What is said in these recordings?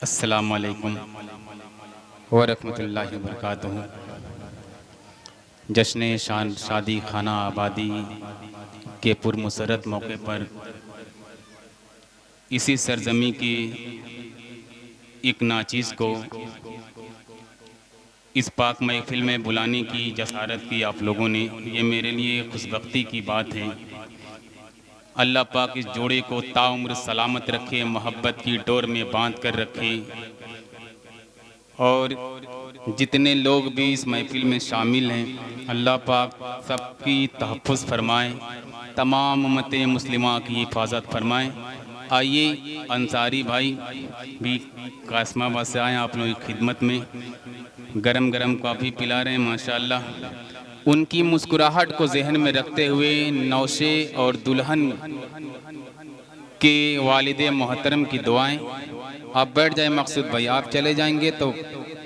अस्सलामु अलैकुम व रहमतुल्लाहि व बरकातुहू। जश्न शादी खाना आबादी के पुरमसरत मौके पर इसी सरजमी की एक नाचीज़ को इस पाक महफिल में बुलाने की जसारत की आप लोगों ने, ये मेरे लिए खुशबख्ती की बात है। अल्लाह पाक इस जोड़े को ताउम्र सलामत रखे, मोहब्बत की डोर में बांध कर रखे, और जितने लोग भी इस महफिल में शामिल हैं अल्लाह पाक सबकी तहफ़्फ़ुज़ फरमाए, तमाम उम्मत मुस्लिमा की हिफाजत फरमाए। आइए अंसारी भाई भी कासमाबाद से आए आप लोगों की खिदमत में, गरम गरम कॉफ़ी पिला रहे हैं माशाअल्लाह। उनकी मुस्कुराहट को जहन में रखते हुए नौशे और दुल्हन के वालिदे मोहतरम की दुआएं। आप बैठ जाए मकसूद भाई, आप चले जाएंगे तो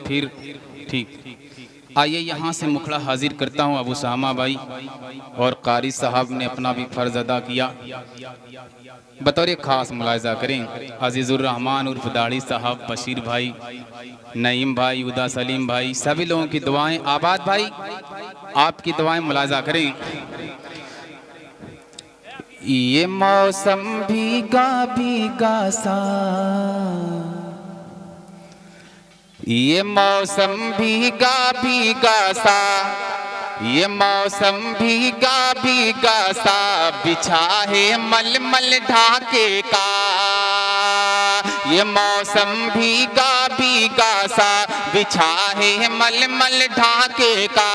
फिर ठीक। आइए यहाँ से मुखड़ा हाजिर करता हूँ अबू सामा भाई, और कारी साहब ने अपना भी फ़र्ज़ अदा किया। बतौर ख़ास मुलाहिज़ा करें अज़ीज़ुर रहमान उर्फ दाढ़ी साहब, बशीर भाई, नईम भाई, उदा सलीम भाई, सभी लोगों की दुआएं। आबाद भाई आपकी दुआएं मुलाहिज़ा करें। ये मौसम भीगा भीगा सा, ये मौसम भीगा भीगा सा, ये मौसम भीगा भीगा सा, बिछा है मलमल ढाके का। ये मौसम भीगा भीगा सा, बिछा है मलमल ढाके का।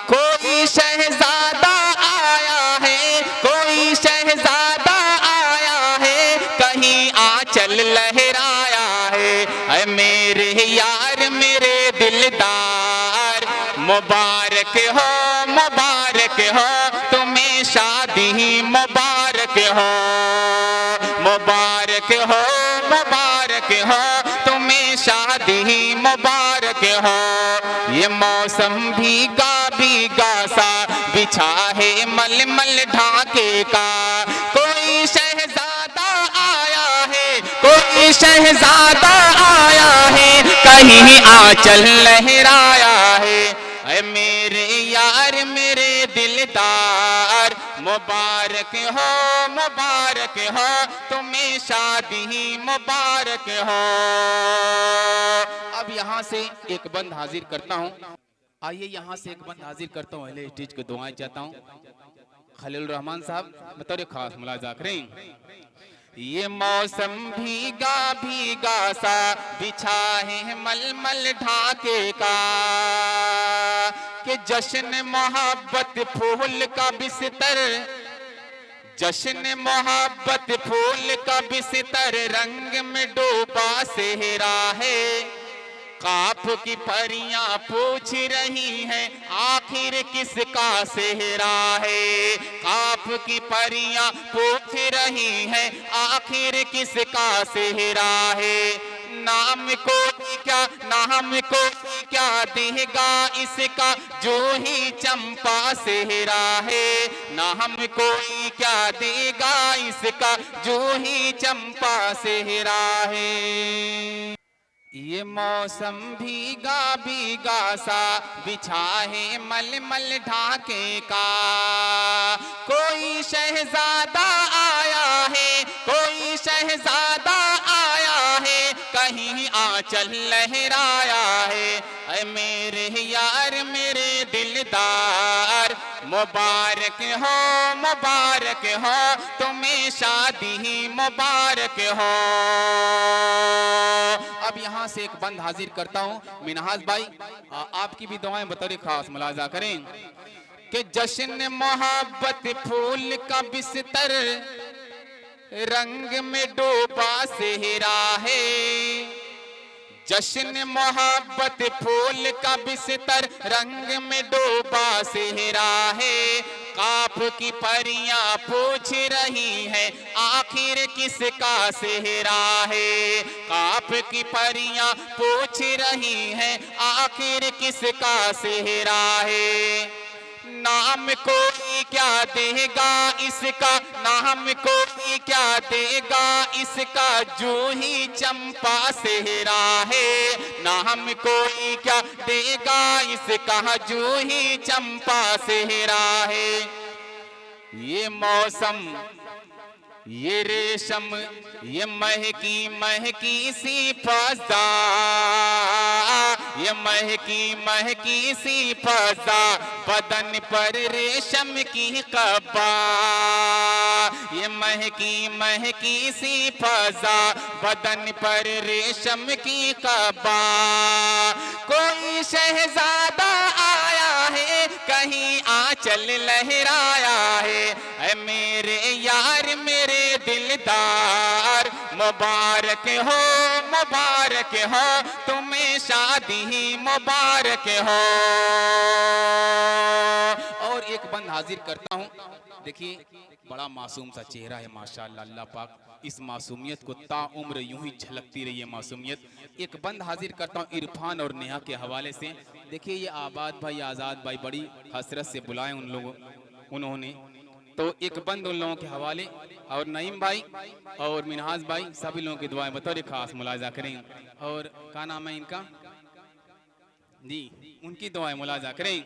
कोई शहजादा आया है, कोई शहजादा आया है, कहीं आंचल लहराया है। ऐ मेरे यार मेरे दिलदार, मुबारक हो मुबारक हो, तुम्हें शादी मुबारक हो। मुबारक हो मुबारक हो, तुम्हें शादी मुबारक हो। ये मौसम भीगा भीगा सा, बिछा है मलमल ढाके का। कोई शहजादा आया है, कोई शहजादा आया है, कहीं आंचल लहराया है। ऐ मेरे यार मेरे दिलदार, मुबारक हो, तुम्हें शादी मुबारक हो। अब यहाँ से एक बंद हाजिर करता हूँ। आइए यहाँ से एक बंद हाजिर करता हूँ, अहले स्टेज को दुआएं चाहता हूँ। खलील रहमान साहब बतौर खास मुलाहिज़ा करें। ये मौसम भीगा भीगा सा, बिछा है मलमल ढाके का। कि जश्न मोहब्बत फूल का बिस्तर, जश्न मोहब्बत फूल का बिस्तर, रंग में डूबा सेहरा है। काफ की परियां पूछ रही हैं, आखिर किसका सेहरा है। काफ की परियां पूछ रही हैं, आखिर किसका सेहरा है। नाम को क्या देगा इसका, जो ही चंपा सेहरा है। नाम कोई क्या देगा इसका, जो ही चंपा सेहरा है। ये मौसम भीगा भीगा सा, बिछा है मलमल ढाके का। कोई शहजादा आया है, कोई शहजादा आया है, कहीं आंचल लहराया है। ऐ मेरे यार मेरे दिलदार, मुबारक हो, तुम्हें शादी मुबारक हो। अब यहाँ से एक बंद हाजिर करता हूँ। मिनहाज भाई आपकी भी दुआएं बतौर खास मुलाहिज़ा करें। कि जश्न मोहब्बत फूल का बिस्तर, रंग में डूबा सेहरा है। जश्न मोहब्बत फूल का बिस्तर, रंग में डूबा सेहरा है। काफ की परियां पूछ रही हैं, आखिर किसका सेहरा है। काफ की परियां पूछ रही हैं, आखिर किसका सेहरा है। नाम कोई क्या देगा इसका, नाम कोई क्या देगा इसका, जूही चंपा सेहरा है। नाम कोई क्या देगा इसका, जूही चंपा सेहरा है। ये मौसम, ये रेशम, ये महकी महकी सी फजा, ये महकी महकी सी फजा, बदन पर रेशम की कब्बा। ये महकी महकी सी फजा, बदन पर रेशम की कब्बा। कोई शहजादा आया है, कहीं आंचल लहराया है। ऐ मेरे यार मेरे दिलदार, मुबारक हो मुबारक हो, तुम्हें शादी ही मुबारक हो। और एक बंद हाजिर करता हूँ। देखिए बड़ा मासूम सा चेहरा है माशाअल्लाह। अल्लाह पाक इस मासूमियत को ताउम्र यूं ही झलकती रही है मासूमियत। एक बंद हाजिर करता हूँ इरफान और नेहा के हवाले से। देखिए ये आबाद भाई आज़ाद भाई बड़ी हसरत से बुलाए उन लोगों उन्होंने, तो एक बंद उन लोगों के हवाले, और नईम भाई और मिनहाज भाई सभी लोगों की दुआएं बतौर खास मुलाजा करें। और क्या नाम है इनका जी, उनकी दुआएं मुलाजा करें।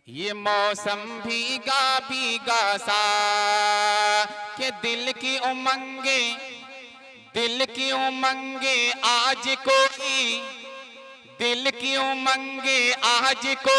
ये मौसम भीगा भीगा सा के दिल की उमंगे, दिल की उमंगे आज कोई, दिल की उमंगे आज को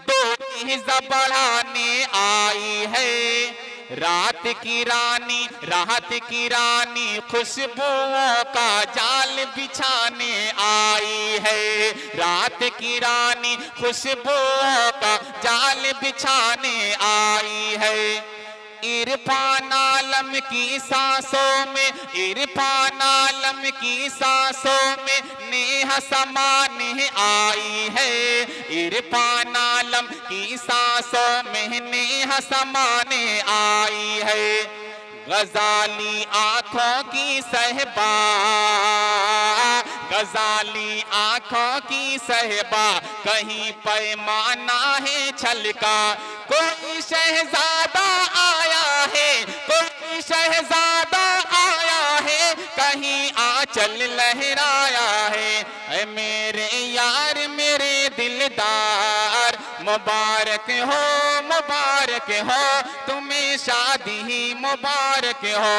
दो हिज़्ज़ा बढ़ाने आई है। रात की रानी, राहत की रानी, खुशबुओं का जाल बिछाने आई है। रात की रानी खुशबुओं का जाल बिछाने आई है। इरफान आलम की सांसों में, इरफान आलम की सांसों में नेहा समाने आई है। इरफान आलम की सांसों में नेहा समाने आई है। गजाली आंखों की सहबा, गजाली आंखों की सहबा, कहीं पैमाना है छलका। कोई शहजादा आया है, कोई शहजादा आया है, कहीं आंचल लहराया है। ऐ मेरे यार मेरे दिलदार, मुबारक हो मुबारक हो, तुम्हें शादी ही मुबारक हो।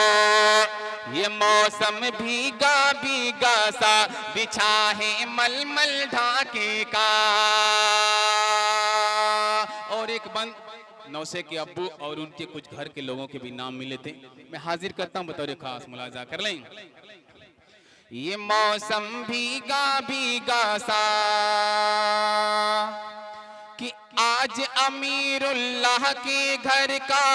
ये मौसम भीगा भीगा सा बिछा है मलमल ढाके का। और एक बंद नौसे के अब्बू और उनके कुछ घर के लोगों के भी नाम मिले थे, मैं हाजिर करता हूं बतौर खास मुलाजा कर लें। ये मौसम भीगा भीगा सा कि आज अमीरुल्लाह के घर का,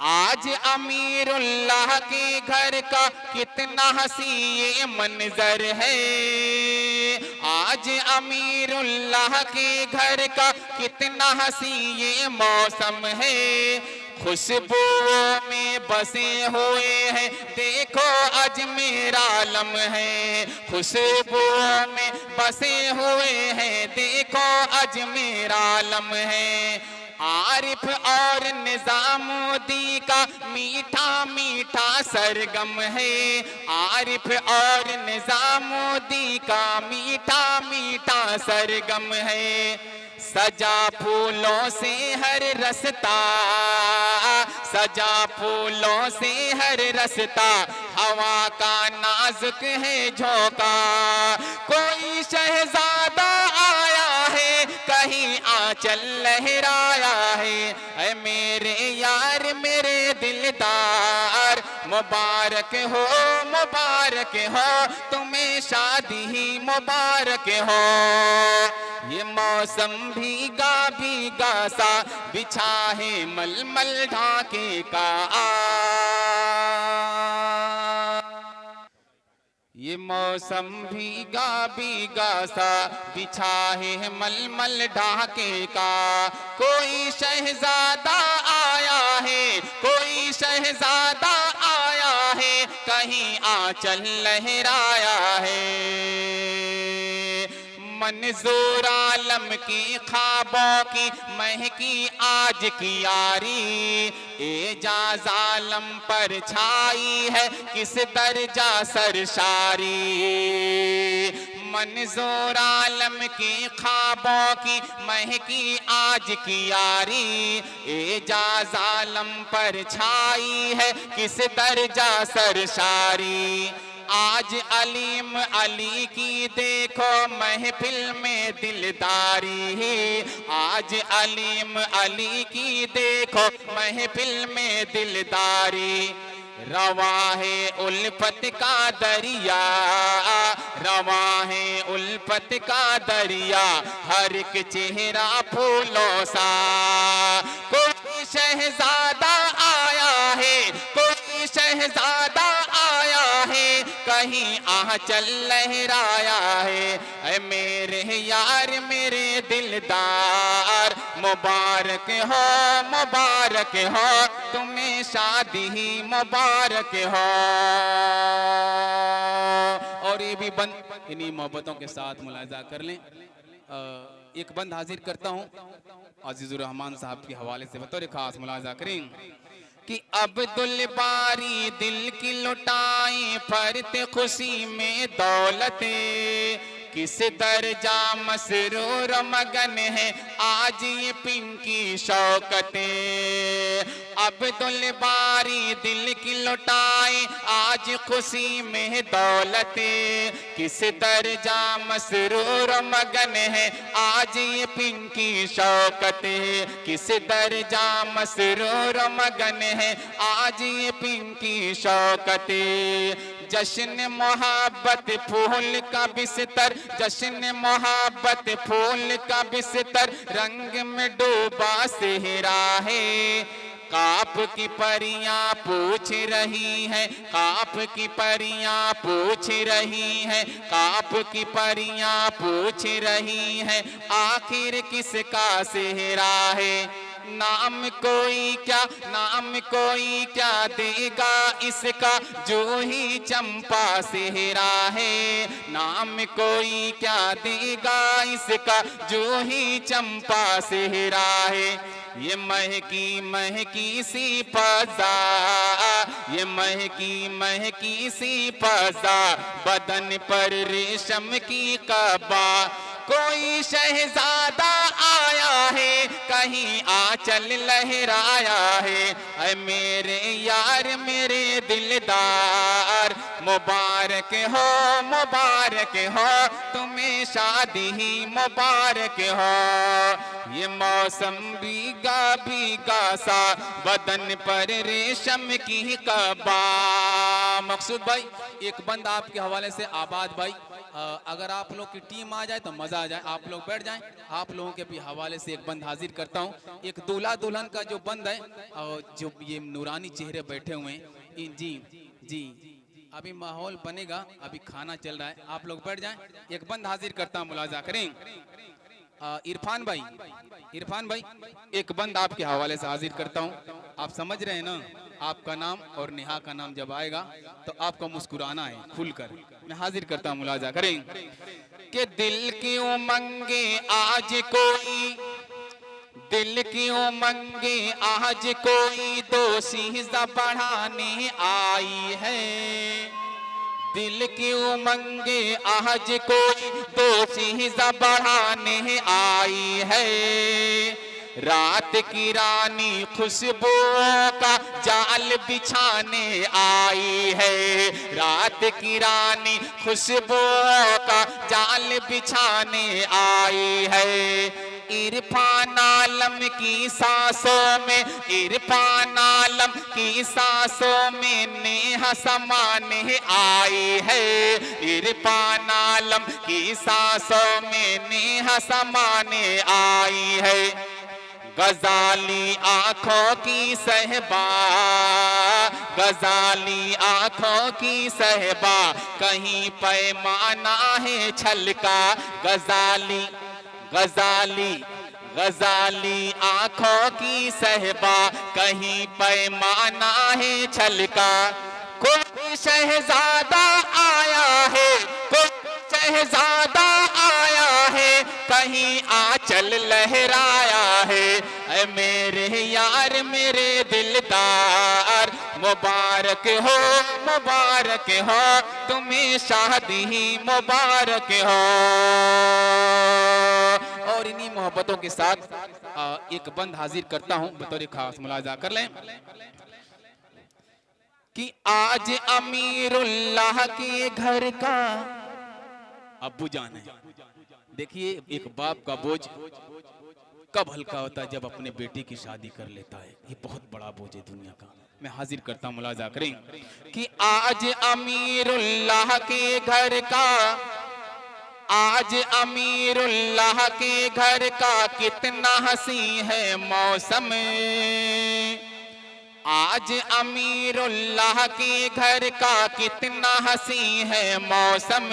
आज अमीरुल्लाह के घर का कितना हसी ये मंजर है। आज अमीरुल्लाह के घर का कितना हसी ये मौसम है। खुशबुओं में बसे हुए हैं देखो अजमेर आलम है। खुशबुओं में बसे हुए हैं देखो अजमेर आलम है। आरिफ और निजामुद्दीन का मीठा मीठा सरगम है। आरिफ और निजामुद्दीन का मीठा मीठा सरगम है। सजा फूलों से हर रास्ता, सजा फूलों से हर रास्ता, हवा का नाजुक है झोंका। कोई शहजादा आया है कहीं आंचल लहराया है। ऐ मेरे यार मेरे दिलदार, मुबारक हो तुम्हें शादी ही मुबारक हो। ये मौसम भीगा भीगा सा बिछा है मलमल ढाके का। ये मौसम भीगा भीगा सा बिछा है मलमल ढाके का। कोई शहजादा आया है, कोई शहजादा आया है, कहीं आंचल लहराया है। मंजूर आलम की ख्वाबों की महकी आज की यारी, एजाज आलम पर छाई है किस दर्जा सरशारी। मंजूर आलम की ख्वाबों की महकी आज की यारी, एजाज आलम पर छाई है किस दर्जा सरशारी। आज अलीम अली की देखो महफिल में दिलदारी, आज अलीम अली की देखो महफिल में दिलदारी। रवा है उल्फत का दरिया, रवा है उल्फत का दरिया, हर एक चेहरा फूलों सा। कोई शहजादा आया है, कोई शहजादा आया है, कहीं आंचल लहराया है। ऐ मेरे यार मेरे दिलदार, मुबारक हो मुबारक हो, तुम्हें शादी ही मुबारक हो। और ये भी बंद इन्हीं मोहब्बतों के साथ मुलाजा कर लें। एक बंद हाजिर करता हूँ अजीजुर रहमान साहब के हवाले से, बतौर खास मुलाजा करें कि अब्दुल बारी दिल की लुटाई फरते खुशी में दौलत, किस दर्जा मसरूर मगन है आज ये पिंकी शौकत। अब्दुल बारी दिल की लुटाई आज खुशी में दौलत, किस दर्जा मसरूर मगन है आज ये पिंकी शौकत। किस दर्जा मसरूर मगन है आज ये पिंकी शौकत। जश्न मोहब्बत फूल का बिस्तर, जश्न मोहब्बत फूल का बिस्तर, रंग में डूबा सेहरा है। काप की परियां पूछ रही हैं, काप की परियां पूछ रही हैं, काप की परियां पूछ रही हैं, आखिर किसका सेहरा है। नाम कोई क्या, नाम कोई क्या देगा इसका, जो ही चंपा सेहरा है। नाम कोई क्या देगा इसका, जो ही चंपा सेहरा है। ये महकी महकी सी फजा, ये महकी महकी सी फजा, बदन पर रेशम की कबा। कोई शहजादा आया है, कहीं आंचल लहराया है। ऐ मेरे यार मेरे दिलदार, मुबारक हो मुबारक हो, तुम्हें शादी ही मुबारक हो। ये मौसम भीगा भीगा सा, बदन पर रेशम की कबा। मकसूद भाई एक बंद आपके हवाले से आबाद भाई, अगर आप लोग की टीम आ जाए तो मजा आ जाए, आप लोग बैठ जाएं। आप लोगों के भी हवाले से एक बंद हाजिर करता हूँ। एक दूल्हा दुल्हन का जो बंद है, जो ये नूरानी चेहरे बैठे हुए हैं, जी जी अभी माहौल बनेगा, अभी खाना चल रहा है, आप लोग बैठ जाएं। एक बंद हाजिर करता हूँ, मुलाजा करें। इरफान भाई, इरफान भाई एक बंद आपके हवाले से हाजिर करता हूँ। आप समझ रहे हैं ना, आपका नाम और नेहा का नाम जब आएगा तो आपको मुस्कुराना है खुलकर। मैं हाजिर करता हूँ, मुलाजा करें कि दिल की उमंगे आज कोई, दिल की उमंगे आज कोई दोषीज़ा बढ़ाने आई है। दिल की उमंगे आज कोई दोषीज़ा बढ़ाने आई है। रात की रानी खुशबुओं का जाल बिछाने आई है। रात की रानी खुशबुओं का जाल बिछाने आई है। इरफान आलम की सांसों में, इरफान आलम की सांसों में नेहा समाने आई है। इरफान आलम की सांसों में नेहा समाने आई है। गजाली आंखों की सहबा, गजाली आंखों की सहबा, कहीं पैमाना है छलका। गजाली गजाली गजाली आंखों की सहबा, कहीं पैमाना है छलका। कोई शहजादा आया है, कोई शहजादा आया है, कहीं आंचल लहराया है। ऐ मेरे यार मेरे दिलदार, मुबारक हो तुम्हें शादी मुबारक हो। और इन्हीं मोहब्बतों के साथ एक बंद हाजिर करता हूं, बतौर खास मुलाजा कर लें कि आज अमीरुल्लाह के घर का अब्बू जान है। देखिए एक बाप का बोझ कब हल्का होता है, जब अपने बेटे की शादी कर लेता है। ये बहुत बड़ा बोझ है दुनिया का। मैं हाजिर करता हूं, मुलाजा करें कि आज अमीरुल्लाह के घर का, आज अमीरुल्लाह के घर का कितना हसी है मौसम। आज अमीरुल्लाह के घर का कितना हसी है मौसम।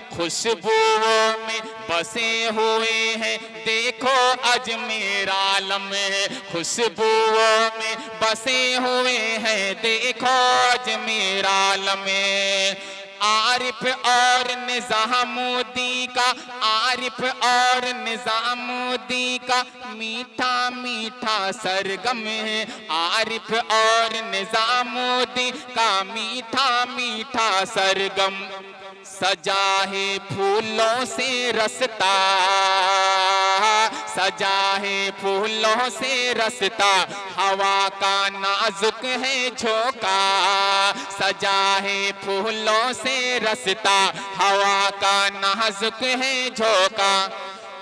खुशबुओं में बसे हुए हैं देखो अजमेर आलम। खुशबुओं में बसे हुए हैं देखो अजमेर आलम। आरिफ और निजामुद्दीन का, आरिफ और निजामुद्दीन का मीठा मीठा सरगम है। आरिफ और निजामुद्दीन का मीठा मीठा सरगम। सजा है फूलों से रस्ता, सजा है फूलों से रस्ता, हवा का नाजुक है झोंका। सजा है फूलों से रस्ता, हवा का नाजुक है झोंका।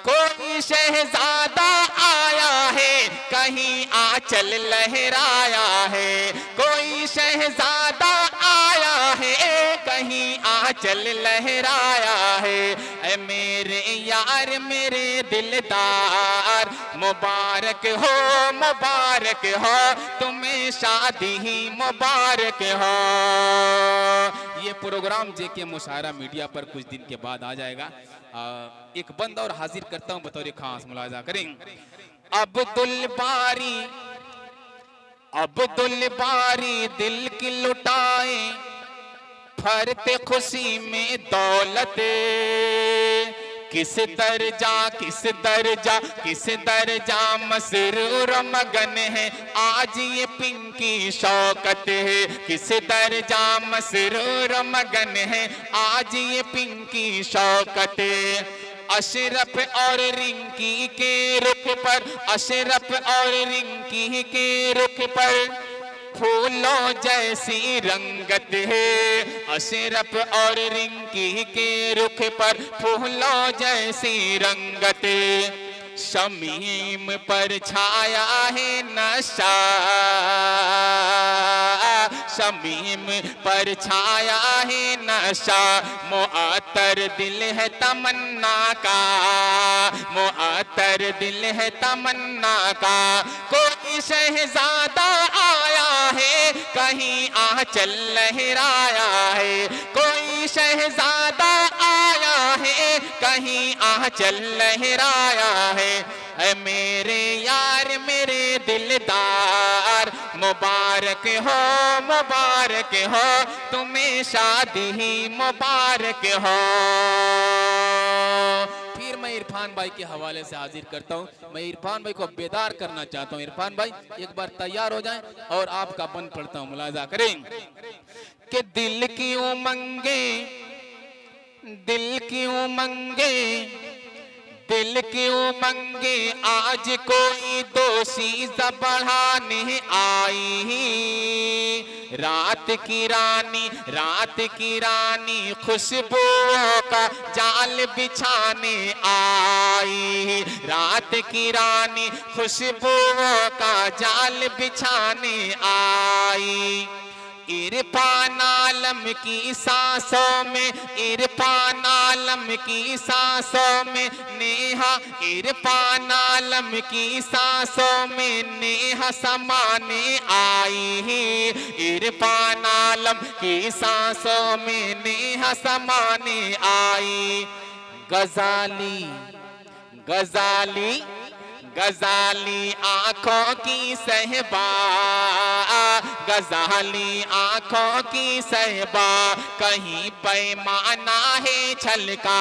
कोई शहजादा आया है कहीं आंचल लहराया है। कोई शहजादा आया है कहीं आंचल लहराया है। ऐ मेरे यार मेरे दिलदार, मुबारक हो तुम्हें शादी ही मुबारक हो। ये प्रोग्राम जेके मुशायरा मीडिया पर कुछ दिन के बाद आ जाएगा। एक बंद और हाजिर करता हूं, बतौर खास मुलाजा करें। अब्दुल बारी दिल की लुटाए, फरते खुशी में दौलत। किस दर्जा मसरूर मगन है आज ये पिंकी शौकत है। किस दर्जा मसरूर मगन है आज ये पिंकी शौकत। अशरफ और रिंकी के रुख पर, अशरफ और रिंकी के रुख पर फूलों जैसी रंगत है। अशरफ और रिंकी के रुख पर फूलों जैसी रंगत। शमीम पर छाया है नशा, शमीम पर छाया है नशा। मुअत्तर दिल है तमन्ना का, मुअत्तर दिल है तमन्ना का। कोई शहजादा आया है कहीं आंचल लहराया है। कोई शहजादा आया है कहीं आंचल लहराया है। ऐ मेरे यार मेरे दिलदार, मुबारक हो तुम्हें शादी ही मुबारक हो। फिर मैं इरफान भाई के हवाले से हाजिर करता हूँ। मैं इरफान भाई को बेदार करना चाहता हूँ। इरफान भाई एक बार तैयार हो जाएं और आपका बंद पढ़ता हूँ, मुलाजा करें कि दिल की उमंगे, दिल की उमंगे, दिल की उमंगे आज कोई दोषी बढ़ाने आई। रात की रानी खुशबुओं का जाल बिछाने आई। रात की रानी खुशबुओं का जाल बिछाने आई। इरफान आलम की सांसों में, इरफान आलम की सांसों में नेहा, इरफान आलम की सांसों में नेहा समाने आई। इरफान आलम की सांसों में नेहा समाने आई। गजाली गजाली आंखों की सहबा, गजाली आंखों की सहबा, कहीं पैमाना है छलका।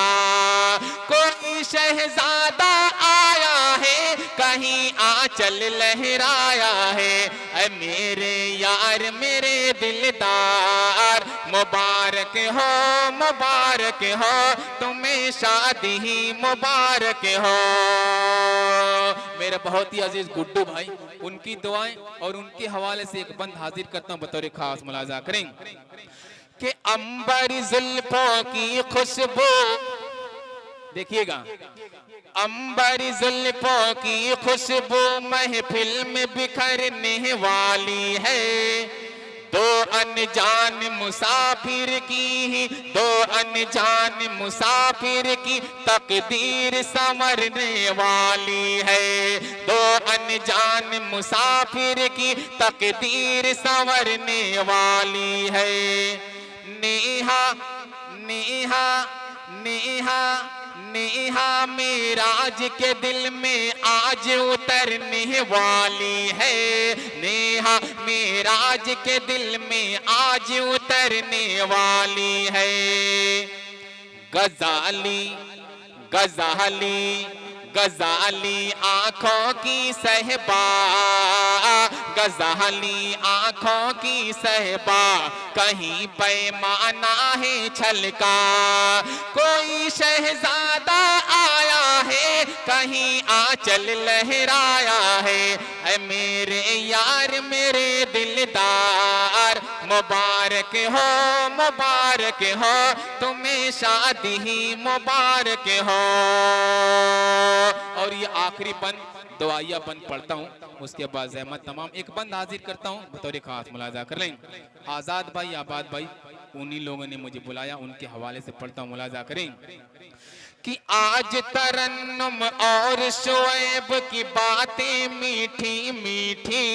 कोई शहजादा आया है, कहीं आंचल लहराया है। ऐ मेरे यार मेरे दिलदार, मुबारक हो तुम्हें शादी ही मुबारक हो। मेरे बहुत ही अजीज गुड्डू भाई, उनकी दुआएं और उनके हवाले से एक बंद हाजिर करता हूं, बतौर खास मुलाजा करें कि अंबर जुल्फों की खुशबू, देखिएगा, अंबर जुल्फों की खुशबू महफिल में बिखरने वाली है। दो अनजान मुसाफिर की, दो अनजान मुसाफिर की तकदीर संवरने वाली है। दो अनजान मुसाफिर की तकदीर संवरने वाली है। नेहा नेहा नेहा नेहा मेराज के दिल में आज उतरने वाली है। नेहा मेराज के दिल में आज उतरने वाली है। गजाली गजाली गजाली आंखों की सहबा, गजाली आंखों की सहबा, कहीं पैमाना है छलका। कोई शहजादा आया है, कहीं आंचल लहराया है। ऐ मेरे यार मेरे दिलदार, मुबारक हो तुम्हें शादी ही मुबारक हो। और ये आखिरी बंद दुआया बंद पढ़ता हूँ, उसके बाद ज़हमत तमाम एक बंद हाजिर करता हूँ, बतौर खास मुलाजा कर लें। आज़ाद भाई आबाद भाई उन्हीं लोगों ने मुझे बुलाया, उनके हवाले से पढ़ता हूँ, मुलाजा करें कि आज तरन्नुम और शोएब की बातें मीठी मीठी,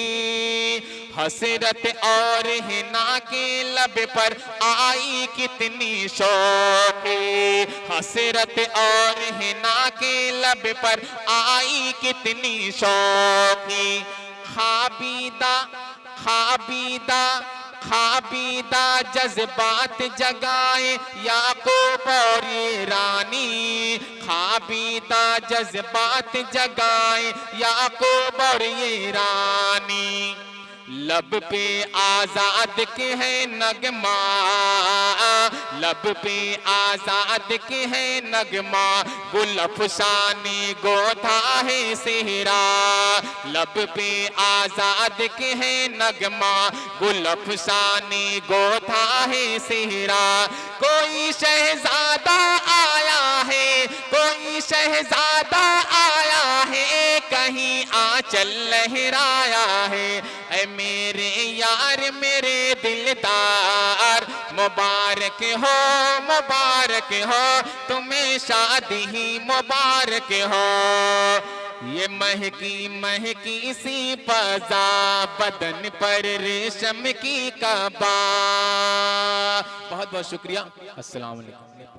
हसरत और हिना के लब पर आई कितनी शौकी। हसरत और हिना के लब पर आई कितनी शौकी। खाबीदा खाबीदा खाबीदा जज्बात जगाए याकूब और ये रानी। खाबीदा जज्बात जगाए याकूब और ये रानी। लब पे आजाद के है नगमा, लब पे आजाद के है नगमा, गुलफशानी गोथा है सेहरा। लब पे आजाद के है नगमा, गुलफशानी गोथा है सेहरा। कोई शहजादा आया है, कोई शहजादा आया है, कहीं आंचल लहराया है। ऐ मेरे यार मेरे दिलदार, मुबारक हो तुम्हें शादी ही मुबारक हो। ये महकी महकी सी पजा, बदन पर रेशम की कबा। बहुत बहुत शुक्रिया। अस्सलाम वालेकुम।